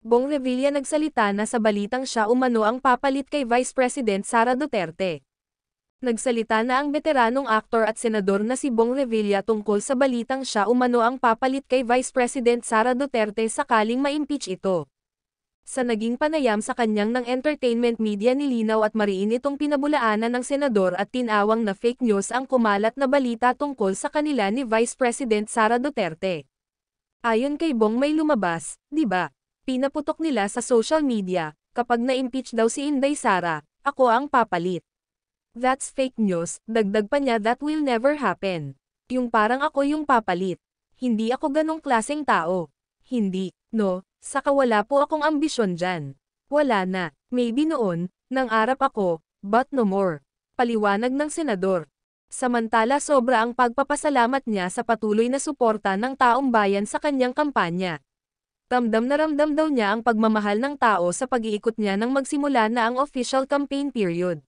Bong Revilla nagsalita na sa balitang siya umano ang papalit kay Vice President Sara Duterte. Nagsalita na ang veteranong aktor at senador na si Bong Revilla tungkol sa balitang siya umano ang papalit kay Vice President Sara Duterte sakaling ma-impeach ito. Sa naging panayam sa kanyang ng entertainment media nilinaw at mariin itong pinabulaanan ng senador at tinawang na fake news ang kumalat na balita tungkol sa kanila ni Vice President Sara Duterte. Ayon kay Bong may lumabas, di ba? Pinaputok nila sa social media, kapag na-impeach daw si Inday Sara, ako ang papalit. That's fake news, dagdag pa niya that will never happen. Yung parang ako yung papalit. Hindi ako ganong klaseng tao. Hindi, no, saka wala po akong ambisyon dyan. Wala na, maybe noon, nang arap ako, but no more. Paliwanag ng senador. Samantala sobra ang pagpapasalamat niya sa patuloy na suporta ng taong bayan sa kanyang kampanya. Ramdam na ramdam daw niya ang pagmamahal ng tao sa pag-iikot niya nang magsimula na ang official campaign period.